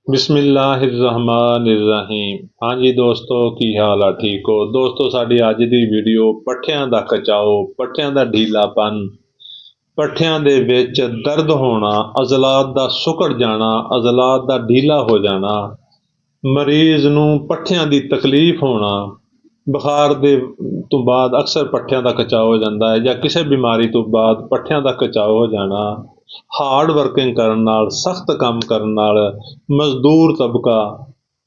बिस्मिल्लाहिर्रहमानिर्रहीम। हाँ जी दोस्तों, की हाल आ? ठीक हो दोस्तों? साडी अज दी वीडियो पट्ठियां दा खचाओ, पट्ठियां दा ढीलापन, पट्ठियां दे विच दर्द होना, अज़लात दा सुकड़ जाना, अज़लात दा ढीला हो जाना, मरीज़ नूं पट्ठियां दी तकलीफ होना, बुखार दे तो बाद अक्सर पट्ठियां दा खचाओ हो जांदा है, जां किसी बीमारी तो बाद पट्ठियां दा खचाओ हो जाना, हार्ड वर्किंग करन नाल, सख्त काम करन नाल, मजदूर तबका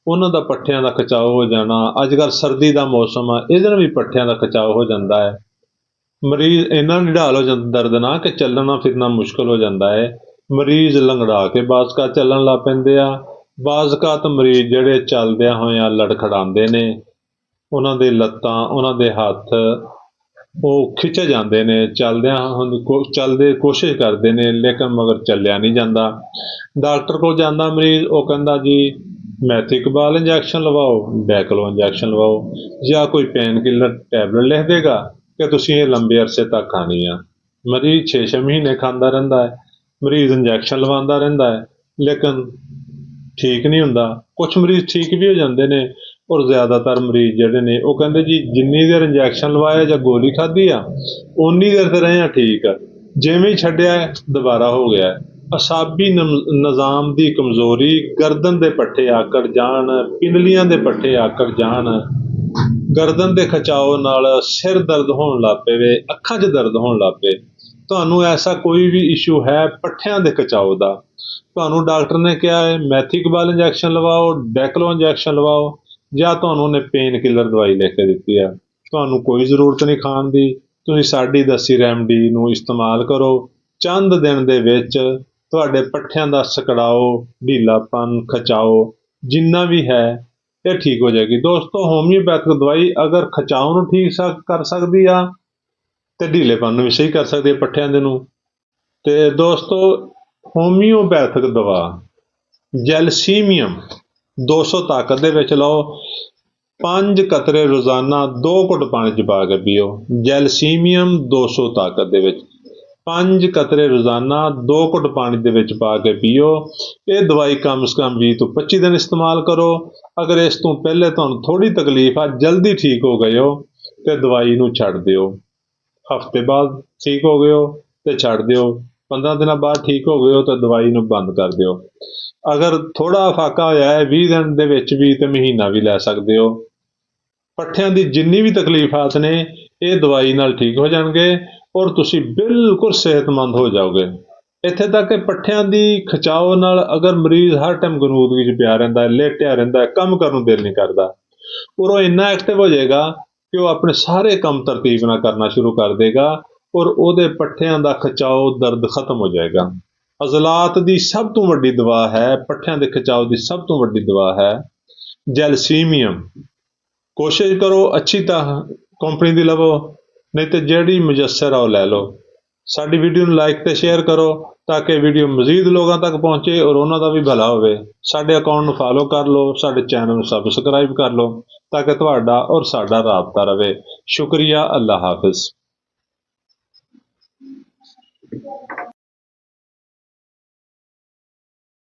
उन्हां दा पट्ठियां दा खचाओ हो जाना। अजकल सर्दी दा मौसम आ, इहदे नाल भी पट्ठियां दा खचाओ हो जांदा है। मरीज़ इन्ना निढाल हो जांदा दर्द नाल कि चलना फिरना मुश्किल हो जांदा है। मरीज़ लंगड़ा के बाज़ ਚੱਲਣ ਲੱਗ ਪੈਂਦੇ ਆ। ਬਾਜ਼ਕਾਤ ਮਰੀਜ਼ ਜਿਹੜੇ ਚੱਲਦਿਆਂ ਹੋਇਆਂ ਲੜਖੜਾਉਂਦੇ ਨੇ, ਉਹਨਾਂ ਦੇ ਲੱਤਾਂ, ਉਹਨਾਂ ਦੇ ਹੱਥ ਉਹ ਖਿੱਚੇ ਜਾਂਦੇ ਨੇ। ਚੱਲਦੇ ਕੋਸ਼ਿਸ਼ ਕਰਦੇ ਨੇ, ਲੇਕਿਨ ਮਗਰ ਚੱਲਿਆ ਨਹੀਂ ਜਾਂਦਾ। ਡਾਕਟਰ ਕੋਲ ਜਾਂਦਾ ਮਰੀਜ਼, ਉਹ ਕਹਿੰਦਾ ਜੀ ਮੈਥਿਕਬਾਲ ਇੰਜੈਕਸ਼ਨ ਲਵਾਓ, ਡੈਕਲੋ ਇੰਜੈਕਸ਼ਨ ਲਵਾਓ, ਜਾਂ ਕੋਈ ਪੇਨ ਕਿਲਰ ਟੈਬਲੇਟ ਲਿਖ ਦੇਗਾ ਕਿ ਤੁਸੀਂ ਇਹ ਲੰਬੇ ਅਰਸੇ ਤੱਕ ਖਾਣੀ ਆ। ਮਰੀਜ਼ 6-6 ਮਹੀਨੇ ਖਾਂਦਾ ਰਹਿੰਦਾ ਹੈ, ਮਰੀਜ਼ ਇੰਜੈਕਸ਼ਨ ਲਵਾਉਂਦਾ ਰਹਿੰਦਾ ਹੈ, ਲੇਕਿਨ ਠੀਕ ਨਹੀਂ ਹੁੰਦਾ। ਕੁਛ ਮਰੀਜ਼ ਠੀਕ ਵੀ ਹੋ ਜਾਂਦੇ ਨੇ, ਔਰ ਜ਼ਿਆਦਾਤਰ ਮਰੀਜ਼ ਜਿਹੜੇ ਨੇ ਉਹ ਕਹਿੰਦੇ ਜੀ ਜਿੰਨੀ ਦੇਰ ਇੰਜੈਕਸ਼ਨ ਲਵਾਇਆ ਜਾਂ ਗੋਲੀ ਖਾਧੀ ਆ ਓਨੀ ਦੇਰ ਤੇ ਰਹੇ ਆ ਠੀਕ ਆ, ਜਿਵੇਂ ਹੀ ਛੱਡਿਆ ਦੁਬਾਰਾ ਹੋ ਗਿਆ। ਅਸਾਬੀ ਨਿਜ਼ਾਮ ਦੀ ਕਮਜ਼ੋਰੀ, ਗਰਦਨ ਦੇ ਪੱਠੇ ਆਕੜ ਜਾਣ, ਪਿੰਡਲੀਆਂ ਦੇ ਪੱਠੇ ਆਕੜ ਜਾਣ, ਗਰਦਨ ਦੇ ਖਿਚਾਓ ਨਾਲ ਸਿਰ ਦਰਦ ਹੋਣ ਲੱਗ ਪਵੇ, ਅੱਖਾਂ 'ਚ ਦਰਦ ਹੋਣ ਲੱਗ ਪਏ। ਤੁਹਾਨੂੰ ਐਸਾ ਕੋਈ ਵੀ ਇਸ਼ੂ ਹੈ ਪੱਠਿਆਂ ਦੇ ਖਿਚਾਓ ਦਾ, ਤੁਹਾਨੂੰ ਡਾਕਟਰ ਨੇ ਕਿਹਾ ਹੈ ਮੈਥਿਕਬਾਲ ਇੰਜੈਕਸ਼ਨ ਲਵਾਓ, ਡੈਕਲੋ ਇੰਜੈਕਸ਼ਨ ਲਵਾਓ, ਜਾਂ ਤੁਹਾਨੂੰ ਉਹਨੇ ਪੇਨ ਕਿਲਰ ਦਵਾਈ ਲਿਖ ਕੇ ਦਿੱਤੀ ਹੈ, ਤੁਹਾਨੂੰ ਕੋਈ ਜ਼ਰੂਰਤ ਨਹੀਂ ਖਾਣ ਦੀ। ਤੁਸੀਂ ਸਾਡੀ ਦੱਸੀ ਰੈਮਡੀ ਨੂੰ ਇਸਤੇਮਾਲ ਕਰੋ। ਚੰਦ ਦਿਨ ਦੇ ਵਿੱਚ ਤੁਹਾਡੇ ਪੱਠਿਆਂ ਦਾ ਸਕੜਾਓ, ਢੀਲਾਪਨ, ਖਿਚਾਓ ਜਿੰਨਾ ਵੀ ਹੈ ਇਹ ਠੀਕ ਹੋ ਜਾਏਗੀ। ਦੋਸਤੋ, ਹੋਮਿਓਪੈਥਿਕ ਦਵਾਈ ਅਗਰ ਖਿਚਾਓ ਨੂੰ ਠੀਕ ਕਰ ਸਕਦੀ ਆ ਤੇ ਢੀਲੇਪਨ ਨੂੰ ਵੀ ਸਹੀ ਕਰ ਸਕਦੀ ਹੈ ਪੱਠਿਆਂ ਦੇ ਨੂੰ। ਤੇ ਦੋਸਤੋ, ਹੋਮਿਓਪੈਥਿਕ ਦਵਾ ਜੈਲਸੀਮੀਅਮ 200 ਤਾਕਤ ਦੇ ਵਿੱਚ ਲਓ, 5 ਕਤਰੇ ਰੋਜ਼ਾਨਾ 2 ਘੁੱਟ ਪਾਣੀ 'ਚ ਪਾ ਕੇ ਪੀਓ। ਜੈਲਸੀਮੀਅਮ 200 ਤਾਕਤ ਦੇ ਵਿੱਚ 5 ਕਤਰੇ ਰੋਜ਼ਾਨਾ 2 ਘੁੱਟ ਪਾਣੀ ਦੇ ਵਿੱਚ ਪਾ ਕੇ ਪੀਓ। ਇਹ ਦਵਾਈ ਕਮ ਸੇ ਕਮ 20 ਤੋਂ 25 ਦਿਨ ਇਸਤੇਮਾਲ ਕਰੋ। ਅਗਰ ਇਸ ਤੋਂ ਪਹਿਲੇ ਤੁਹਾਨੂੰ ਥੋੜ੍ਹੀ ਤਕਲੀਫ ਆ, ਜਲਦੀ ਠੀਕ ਹੋ ਗਏ ਹੋ ਤੇ ਦਵਾਈ ਨੂੰ ਛੱਡ ਦਿਓ। ਹਫ਼ਤੇ ਬਾਅਦ ਠੀਕ ਹੋ ਗਏ ਹੋ ਤੇ ਛੱਡ ਦਿਓ, 15 ਦਿਨਾਂ ਬਾਅਦ ਠੀਕ ਹੋ ਗਏ ਹੋ ਤਾਂ ਦਵਾਈ ਨੂੰ ਬੰਦ ਕਰ ਦਿਓ। ਅਗਰ ਥੋੜ੍ਹਾ ਫਾਕਾ ਹੋਇਆ ਹੈ 20 ਦਿਨ ਦੇ ਵਿੱਚ ਵੀ ਤੇ ਮਹੀਨਾ ਵੀ ਲੈ ਸਕਦੇ ਹੋ। ਪੱਠਿਆਂ ਦੀ ਜਿੰਨੀ ਵੀ ਤਕਲੀਫਾਤ ਨੇ ਇਹ ਦਵਾਈ ਨਾਲ ਠੀਕ ਹੋ ਜਾਣਗੇ ਔਰ ਤੁਸੀਂ ਬਿਲਕੁਲ ਸਿਹਤਮੰਦ ਹੋ ਜਾਓਗੇ। ਇੱਥੇ ਤੱਕ ਕਿ ਪੱਠਿਆਂ ਦੀ ਖਿਚਾਓ ਨਾਲ ਅਗਰ ਮਰੀਜ਼ ਹਰ ਟਾਈਮ ਗਨੂਦਗੀ 'ਚ ਪਿਆ ਰਹਿੰਦਾ ਹੈ, ਲੇਟਿਆ ਰਹਿੰਦਾ ਹੈ, ਕੰਮ ਕਰਨ ਨੂੰ ਦਿਲ ਨਹੀਂ ਕਰਦਾ, ਔਰ ਉਹ ਇੰਨਾ ਐਕਟਿਵ ਹੋ ਜਾਏਗਾ ਕਿ ਉਹ ਆਪਣੇ ਸਾਰੇ ਕੰਮ ਤਰਤੀਬ ਨਾਲ ਕਰਨਾ ਸ਼ੁਰੂ ਕਰ ਦੇਗਾ ਔਰ ਉਹਦੇ ਪੱਠਿਆਂ ਦਾ ਖਿਚਾਓ ਦਰਦ ਖਤਮ ਹੋ ਜਾਏਗਾ। ਅਜ਼ਲਾਤ ਦੀ ਸਭ ਤੋਂ ਵੱਡੀ ਦਵਾ ਹੈ, ਪੱਠਿਆਂ ਦੇ ਖਿਚਾਓ ਦੀ ਸਭ ਤੋਂ ਵੱਡੀ ਦਵਾ ਹੈ ਜੈਲਸੀਮੀਅਮ। ਕੋਸ਼ਿਸ਼ ਕਰੋ ਅੱਛੀ ਤਾਂ ਕੰਪਨੀ ਦੀ ਲਵੋ, ਨਹੀਂ ਤੇ ਜਿਹੜੀ ਮੁਯੱਸਰ ਆ ਉਹ ਲੈ ਲਓ। ਸਾਡੀ ਵੀਡੀਓ ਨੂੰ ਲਾਈਕ ਤੇ ਸ਼ੇਅਰ ਕਰੋ ਤਾਂ ਕਿ ਵੀਡੀਓ ਮਜ਼ੀਦ ਲੋਕਾਂ ਤੱਕ ਪਹੁੰਚੇ ਔਰ ਉਹਨਾਂ ਦਾ ਵੀ ਭਲਾ ਹੋਵੇ। ਸਾਡੇ ਅਕਾਊਂਟ ਨੂੰ ਫਾਲੋ ਕਰ ਲਓ, ਸਾਡੇ ਚੈਨਲ ਨੂੰ ਸਬਸਕ੍ਰਾਈਬ ਕਰ ਲਓ ਤਾਂ ਕਿ ਤੁਹਾਡਾ ਔਰ ਸਾਡਾ ਰਾਬਤਾ ਰਵੇ। ਸ਼ੁਕਰੀਆ, ਅੱਲਾ ਹਾਫਿਜ਼।